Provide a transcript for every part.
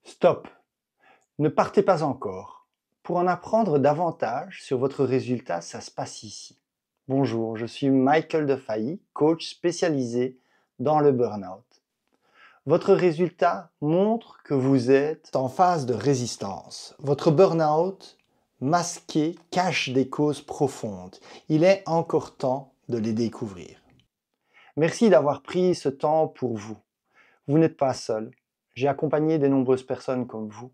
Stop! Ne partez pas encore. Pour en apprendre davantage sur votre résultat, ça se passe ici. Bonjour, je suis Michael Defailly, coach spécialisé dans le burn-out. Votre résultat montre que vous êtes en phase de résistance. Votre burn-out masqué cache des causes profondes. Il est encore temps de les découvrir. Merci d'avoir pris ce temps pour vous. Vous n'êtes pas seul. J'ai accompagné de nombreuses personnes comme vous.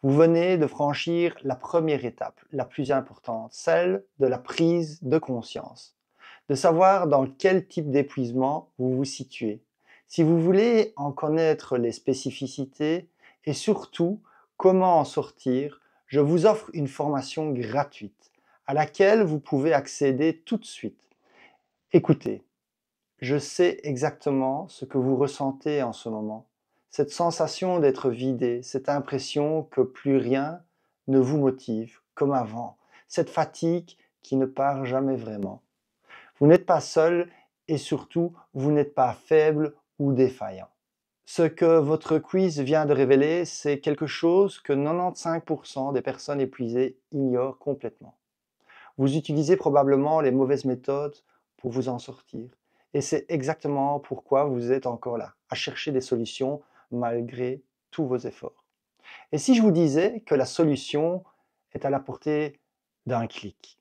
Vous venez de franchir la première étape, la plus importante, celle de la prise de conscience, de savoir dans quel type d'épuisement vous vous situez. Si vous voulez en connaître les spécificités et surtout comment en sortir, je vous offre une formation gratuite à laquelle vous pouvez accéder tout de suite. Écoutez, je sais exactement ce que vous ressentez en ce moment. Cette sensation d'être vidé, cette impression que plus rien ne vous motive comme avant, cette fatigue qui ne part jamais vraiment. Vous n'êtes pas seul et surtout, vous n'êtes pas faible ou défaillant. Ce que votre quiz vient de révéler, c'est quelque chose que 95% des personnes épuisées ignorent complètement. Vous utilisez probablement les mauvaises méthodes pour vous en sortir. Et c'est exactement pourquoi vous êtes encore là, à chercher des solutions malgré tous vos efforts. Et si je vous disais que la solution est à la portée d'un clic?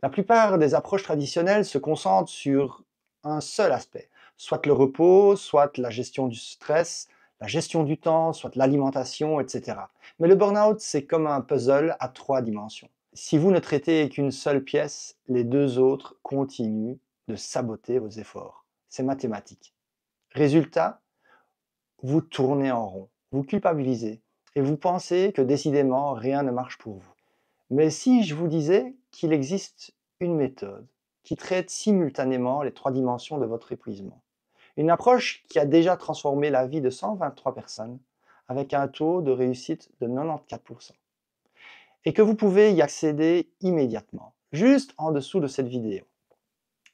La plupart des approches traditionnelles se concentrent sur un seul aspect, soit le repos, soit la gestion du stress, la gestion du temps, soit l'alimentation, etc. Mais le burn-out, c'est comme un puzzle à 3 dimensions. Si vous ne traitez qu'une seule pièce, les 2 autres continuent de saboter vos efforts. C'est mathématique. Résultat, vous tournez en rond, vous culpabilisez et vous pensez que décidément rien ne marche pour vous. Mais si je vous disais qu'il existe une méthode qui traite simultanément les 3 dimensions de votre épuisement, une approche qui a déjà transformé la vie de 123 personnes avec un taux de réussite de 94%, et que vous pouvez y accéder immédiatement, juste en dessous de cette vidéo.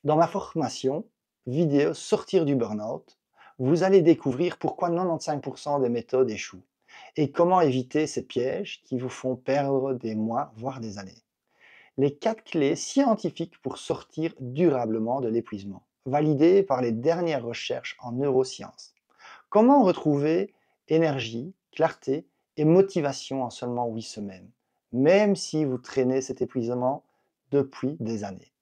Dans ma formation vidéo Sortir du burn-out, vous allez découvrir pourquoi 95% des méthodes échouent et comment éviter ces pièges qui vous font perdre des mois, voire des années. Les 4 clés scientifiques pour sortir durablement de l'épuisement, validées par les dernières recherches en neurosciences. Comment retrouver énergie, clarté et motivation en seulement 8 semaines, même si vous traînez cet épuisement depuis des années.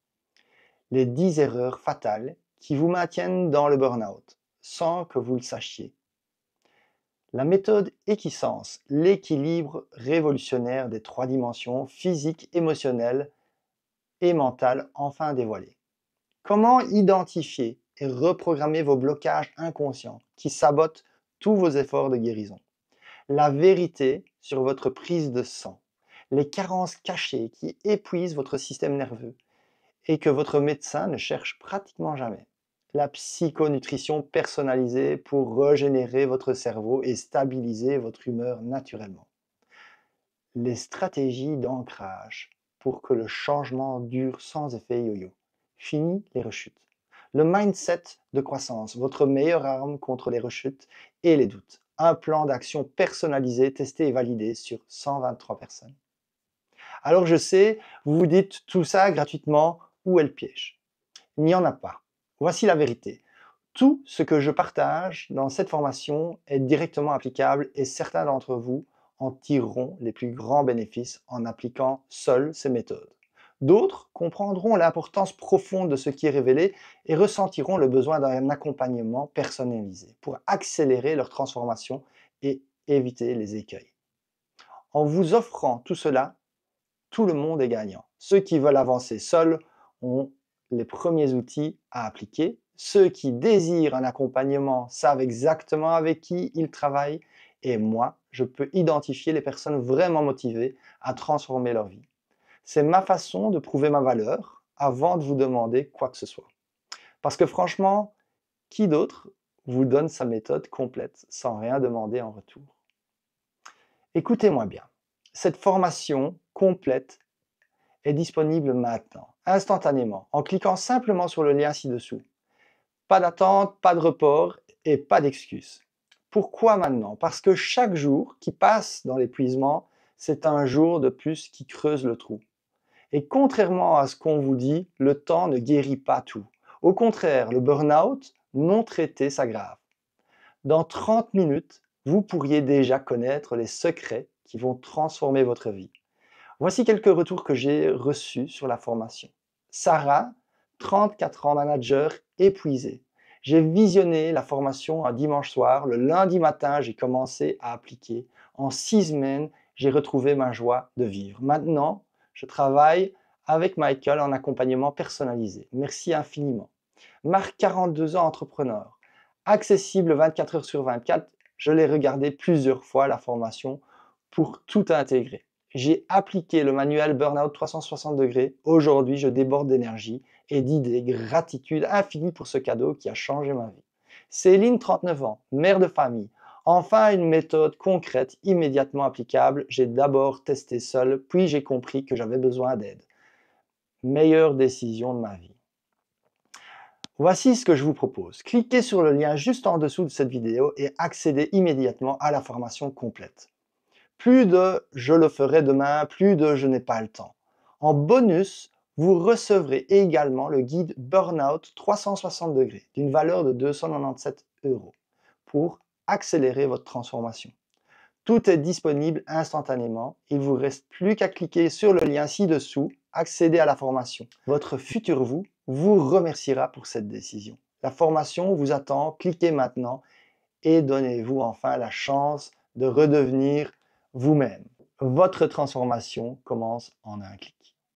Les 10 erreurs fatales qui vous maintiennent dans le burn-out, sans que vous le sachiez. La méthode Equisense, l'équilibre révolutionnaire des 3 dimensions physique, émotionnelle et mentale, enfin dévoilée. Comment identifier et reprogrammer vos blocages inconscients qui sabotent tous vos efforts de guérison. La vérité sur votre prise de sang, les carences cachées qui épuisent votre système nerveux et que votre médecin ne cherche pratiquement jamais. La psychonutrition personnalisée pour régénérer votre cerveau et stabiliser votre humeur naturellement. Les stratégies d'ancrage pour que le changement dure sans effet yo-yo. Fini les rechutes. Le mindset de croissance, votre meilleure arme contre les rechutes et les doutes. Un plan d'action personnalisé, testé et validé sur 123 personnes. Alors je sais, vous vous dites tout ça gratuitement, où est le piège? Il n'y en a pas. Voici la vérité. Tout ce que je partage dans cette formation est directement applicable et certains d'entre vous en tireront les plus grands bénéfices en appliquant seuls ces méthodes. D'autres comprendront l'importance profonde de ce qui est révélé et ressentiront le besoin d'un accompagnement personnalisé pour accélérer leur transformation et éviter les écueils. En vous offrant tout cela, tout le monde est gagnant. Ceux qui veulent avancer seuls ont les premiers outils à appliquer. Ceux qui désirent un accompagnement savent exactement avec qui ils travaillent. Et moi, je peux identifier les personnes vraiment motivées à transformer leur vie. C'est ma façon de prouver ma valeur avant de vous demander quoi que ce soit. Parce que franchement, qui d'autre vous donne sa méthode complète sans rien demander en retour? Écoutez-moi bien. Cette formation complète est disponible maintenant, instantanément, en cliquant simplement sur le lien ci-dessous. Pas d'attente, pas de report et pas d'excuses. Pourquoi maintenant? Parce que chaque jour qui passe dans l'épuisement, c'est un jour de plus qui creuse le trou. Et contrairement à ce qu'on vous dit, le temps ne guérit pas tout. Au contraire, le burn-out non traité s'aggrave. Dans 30 minutes, vous pourriez déjà connaître les secrets qui vont transformer votre vie. Voici quelques retours que j'ai reçus sur la formation. Sarah, 34 ans, manager, épuisée. J'ai visionné la formation un dimanche soir. Le lundi matin, j'ai commencé à appliquer. En 6 semaines, j'ai retrouvé ma joie de vivre. Maintenant, je travaille avec Michael en accompagnement personnalisé. Merci infiniment. Marc, 42 ans, entrepreneur. Accessible 24 heures sur 24. Je l'ai regardé plusieurs fois, la formation, pour tout intégrer. J'ai appliqué le manuel Burnout 360 degrés. Aujourd'hui, je déborde d'énergie et d'idées. Gratitude infinie pour ce cadeau qui a changé ma vie. Céline, 39 ans, mère de famille. Enfin, une méthode concrète, immédiatement applicable. J'ai d'abord testé seul, puis j'ai compris que j'avais besoin d'aide. Meilleure décision de ma vie. Voici ce que je vous propose. Cliquez sur le lien juste en dessous de cette vidéo et accédez immédiatement à la formation complète. Plus de je le ferai demain, plus de je n'ai pas le temps. En bonus, vous recevrez également le guide Burnout 360 degrés d'une valeur de 297 € pour accélérer votre transformation. Tout est disponible instantanément. Il ne vous reste plus qu'à cliquer sur le lien ci-dessous, accéder à la formation. Votre futur vous remerciera pour cette décision. La formation vous attend, cliquez maintenant et donnez-vous enfin la chance de redevenir vous-même. Votre transformation commence en un clic.